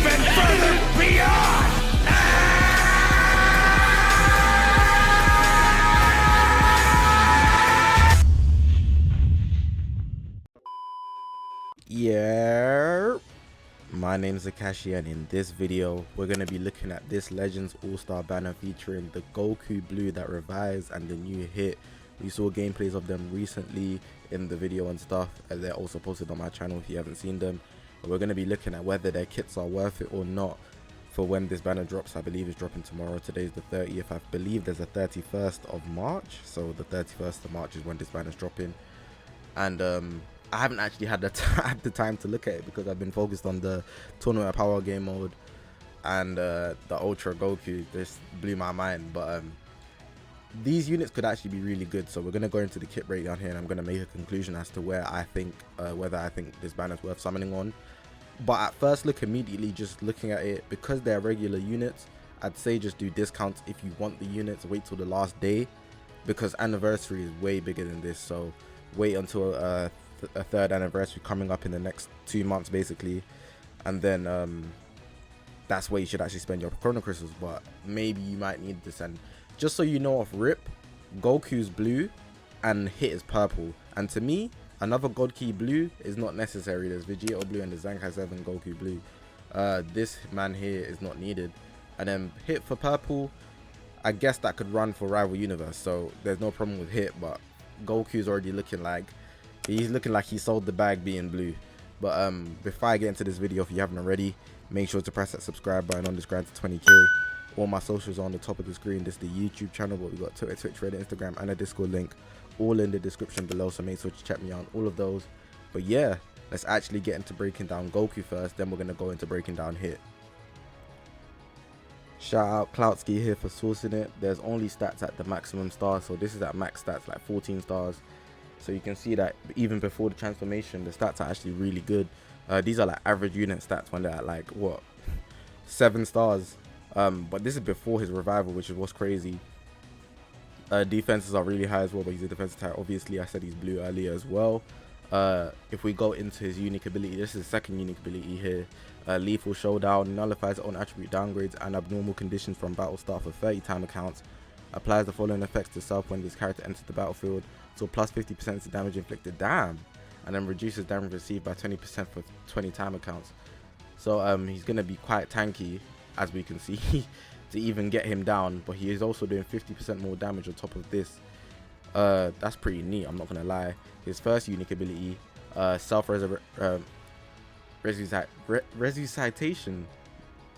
even further beyond! Yeah, my name's Zakashiii, and in this video we're going to be looking at this Legends All-Star banner featuring the Goku Blue that revives and the new hit. We saw gameplays of them recently in the video and stuff, and they're also posted on my channel if you haven't seen them. But we're going to be looking at whether their kits are worth it or not for when this banner drops. I believe it's dropping tomorrow. Today's the 30th. I believe there's a 31st of March, so the 31st of March is when this banner's dropping. And I haven't actually had the time to look at it because I've been focused on the tournament power game mode and the Ultra Goku. This blew my mind, but these units could actually be really good. So we're going to go into the kit breakdown here, and I'm going to make a conclusion as to where I think whether I think this banner is worth summoning on. But at first look, immediately just looking at it, because they're regular units, I'd say just do discounts if you want the units. Wait till the last day, because anniversary is way bigger than this. So wait until a third anniversary coming up in the next 2 months basically, and then that's where you should actually spend your chrono crystals. But maybe you might need this. And just so you know, off rip, Goku's blue and hit is purple, and to me another God Key blue is not necessary. There's Vegeta blue and the Zakashiii 7 Goku blue. This man here is not needed. And then hit for purple, I guess that could run for rival universe, so there's no problem with hit. But Goku's already looking like he sold the bag being blue. But before I get into this video, if you haven't already, make sure to press that subscribe button on this grind to 20k. All my socials are on the top of the screen. This is the YouTube channel, but we got Twitter, Twitch, Reddit, Instagram, and a Discord link all in the description below, so make sure to check me out on all of those. But yeah, let's actually get into breaking down Goku first, then we're going to go into breaking down hit. Shout out Cloudsky here for sourcing it. There's only stats at the maximum stars, so this is at max stats, like 14 stars. So you can see that even before the transformation, the stats are actually really good. These are like average unit stats when they're at like what, 7 stars. But this is before his revival, which is what's crazy. Defenses are really high as well, but he's a defensive type. Obviously I said he's blue earlier as well. If we go into his unique ability, this is his second unique ability here. Lethal Showdown nullifies own attribute downgrades and abnormal conditions from battle start for 30 timer counts. Applies the following effects to self when this character enters the battlefield. So plus 50% to damage inflicted, damn, and then reduces damage received by 20% for 20 timer counts. So he's gonna be quite tanky, as we can see, to even get him down. But he is also doing 50% more damage on top of this. That's pretty neat, I'm not gonna lie. His first unique ability, self resuscitation,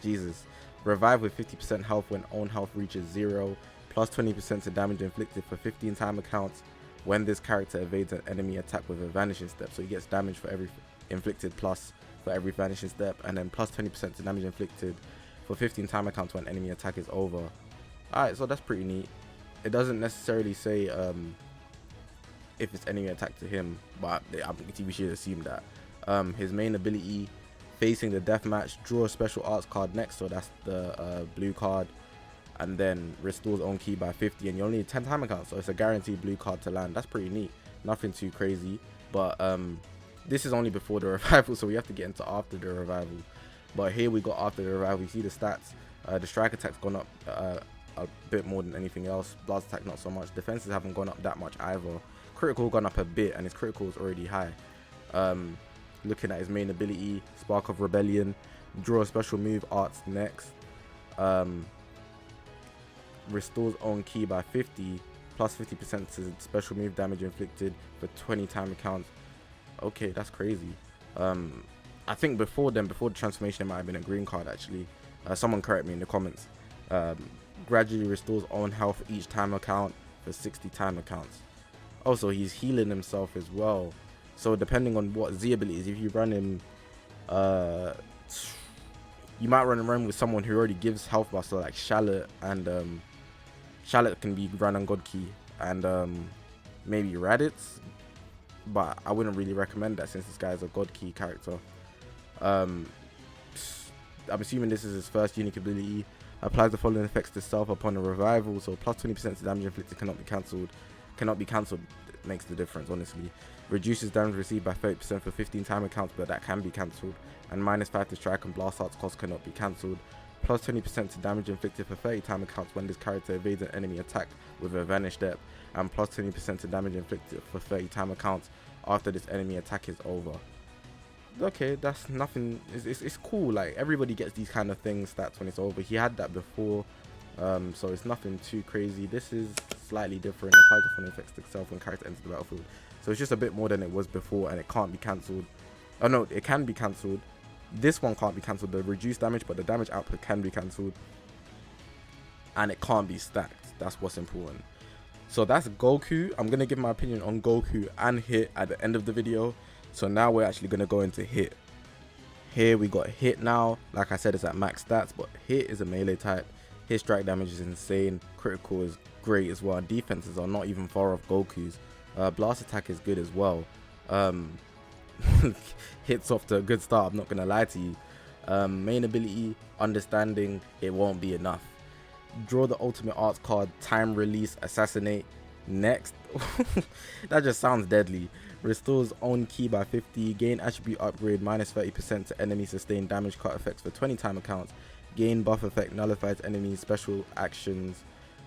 Jesus, revive with 50% health when own health reaches 0, plus 20% to damage inflicted for 15 timer counts when this character evades an enemy attack with a vanishing step. So he gets damage for every inflicted plus for every vanishing step, and then plus 20% to damage inflicted for 15 timer counts when enemy attack is over. Alright, so that's pretty neat. It doesn't necessarily say if it's enemy attack to him, but we should assume that. His main ability, facing the deathmatch, draw a special arts card next, so that's the blue card, and then restores own key by 50, and you only need 10 timer counts, so it's a guaranteed blue card to land. That's pretty neat, nothing too crazy. But this is only before the revival, so we have to get into after the revival. But here we got after the revival. You see the stats, the strike attack's gone up a bit more than anything else, blast attack not so much, defenses haven't gone up that much either, critical gone up a bit, and his critical is already high. Looking at his main ability, Spark of Rebellion, draw a special move arts next, restores own key by 50, plus 50% to special move damage inflicted for 20 timer counts. Okay, that's crazy. I think before the transformation, it might have been a green card actually. Someone correct me in the comments. Gradually restores own health each timer count for 60 timer counts. Also, he's healing himself as well. So depending on what Z ability is, if you run him, you might run around with someone who already gives health buffs, so like Shallot, and Shallot can be run on God Key, and maybe Raditz, but I wouldn't really recommend that since this guy is a God Key character. I'm assuming this is his first unique ability. Applies the following effects to self upon a revival, so plus 20% to damage inflicted cannot be cancelled. cannot be cancelled. Makes the difference, honestly. Reduces damage received by 30% for 15 timer counts, but that can be cancelled. And -5 to strike and blast arts cost cannot be cancelled. Plus 20% to damage inflicted for 30 timer counts when this character evades an enemy attack with a vanished step. And plus 20% to damage inflicted for 30 timer counts after this enemy attack is over. Okay, that's nothing. It's cool. Like, everybody gets these kind of things stats when it's over. He had that before, so it's nothing too crazy. This is slightly different. Applies the full effects itself when character enters the battlefield, so it's just a bit more than it was before, and it can't be cancelled. Oh no, it can be cancelled. This one can't be cancelled. The reduced damage, but the damage output can be cancelled, and it can't be stacked. That's what's important. So that's Goku. I'm gonna give my opinion on Goku and Hit at the end of the video. So now we're actually gonna go into Hit. Here we got Hit now. Like I said, it's at max stats, but Hit is a melee type. His strike damage is insane. Critical is great as well. Defenses are not even far off Goku's. Blast attack is good as well. Hit's off to a good start, I'm not gonna lie to you. Main ability, understanding, it won't be enough. Draw the ultimate arts card, time release, assassinate. Next. That just sounds deadly. Restores own key by 50. Gain attribute upgrade -30% to enemy sustained damage cut effects for 20 timer counts. Gain buff effect nullifies enemy special actions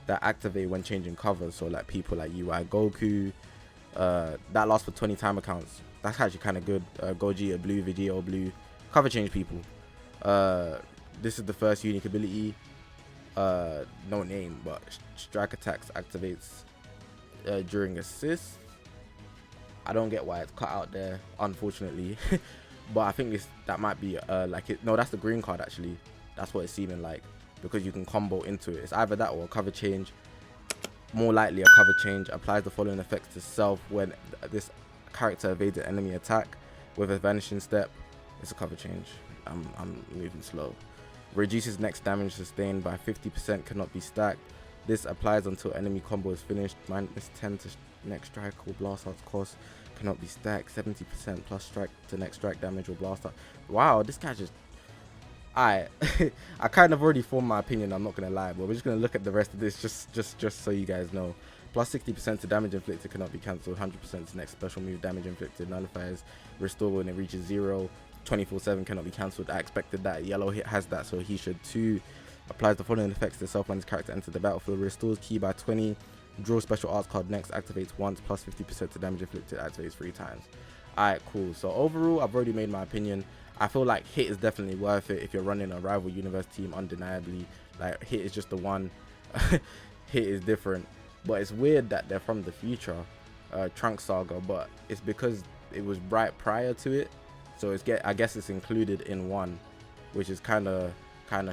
that activate when changing covers. So like people like UI Goku, that lasts for 20 timer counts. That's actually kind of good. Gogeta blue, Vegeta blue, cover change people. This is the first unique ability. No name, but strike attacks activates during assist. I don't get why it's cut out there, unfortunately. But I think that might be like it. No, that's the green card actually. That's what it's seeming like, because you can combo into it. It's either that or a cover change. More likely a cover change. Applies the following effects to self when this character evades an enemy attack with a vanishing step. It's a cover change. I'm moving slow. Reduces next damage sustained by 50%, cannot be stacked. This applies until enemy combo is finished. -10 to next strike or blast arts cost, cannot be stacked. 70% plus strike to next strike damage or blast art. Wow, this guy just... I kind of already formed my opinion, I'm not gonna lie, but we're just gonna look at the rest of this just so you guys know. Plus 60% to damage inflicted, cannot be cancelled. 100% to next special move, damage inflicted nullifies, restore when it reaches 0. 24/7 cannot be cancelled. I expected that. Yellow Hit has that, so he should too. Applies the following effects to self when his character enters the battlefield. Restores key by 20. Draw special arts card next, activates once. Plus 50% to damage inflicted, activates 3 times. Alright, cool. So overall, I've already made my opinion. I feel like Hit is definitely worth it if you're running a rival universe team, undeniably. Like, Hit is just the one. Hit is different. But it's weird that they're from the future, Trunks Saga, but it's because it was right prior to it. So I guess it's included in one, which is kind of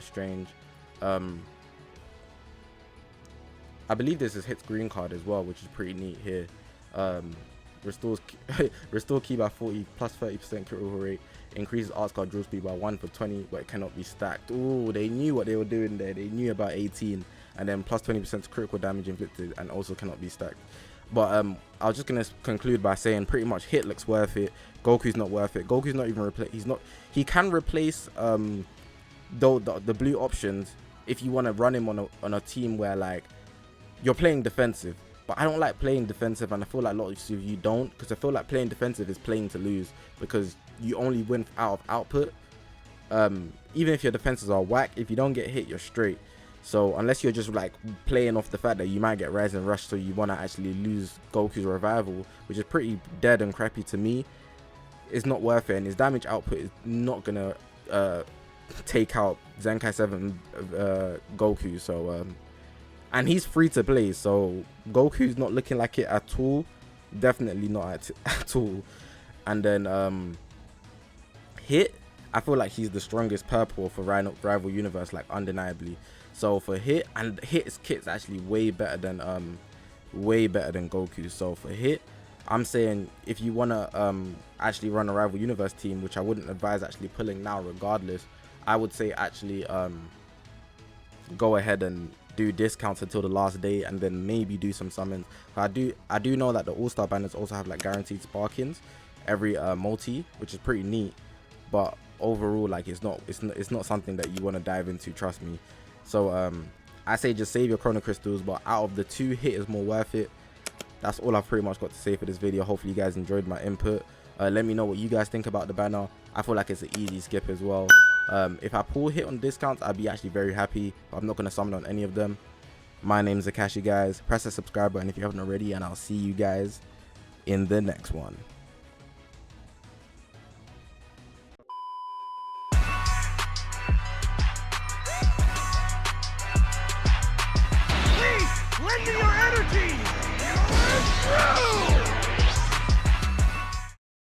strange. I believe this is Hit's green card as well, which is pretty neat here. Restore key by 40, plus 30% critical rate. Increases arts card draw speed by 1 for 20, but it cannot be stacked. Ooh, they knew what they were doing there. They knew about 18, and then plus 20% critical damage inflicted, and also cannot be stacked. But I was just gonna conclude by saying pretty much Hit looks worth it. Goku's not worth it. Goku's not even he can replace the blue options if you want to run him on a team where like you're playing defensive. But I don't like playing defensive, and I feel like a lot of you don't, because I feel like playing defensive is playing to lose, because you only win out of output. Even if your defenses are whack, if you don't get hit, you're straight. So unless you're just like playing off the fact that you might get Rise and Rush, so you want to actually lose Goku's revival, which is pretty dead and crappy to me, it's not worth it. And his damage output is not gonna take out Zenkai 7 Goku. So and he's free to play, so Goku's not looking like it at all. Definitely not at all. And then Hit, I feel like he's the strongest purple for rival universe, like undeniably. So for Hit, and Hit's kit's actually way better than Goku. So for Hit, I'm saying if you wanna actually run a rival universe team, which I wouldn't advise actually pulling now regardless, I would say actually go ahead and do discounts until the last day, and then maybe do some summons. I do know that the all-star banners also have like guaranteed sparkings every multi, which is pretty neat. But overall, like it's not something that you want to dive into, trust me. So I say just save your chrono crystals, but out of the two, Hit is more worth it. that's all I've pretty much got to say for this video. Hopefully you guys enjoyed my input. Let me know what you guys think about the banner. I feel like it's an easy skip as well. If I pull hit on discounts, I'd be actually very happy, but I'm not going to summon on any of them. My name's Zakashi, guys. Press the subscribe button if you haven't already, and I'll see you guys in the next one.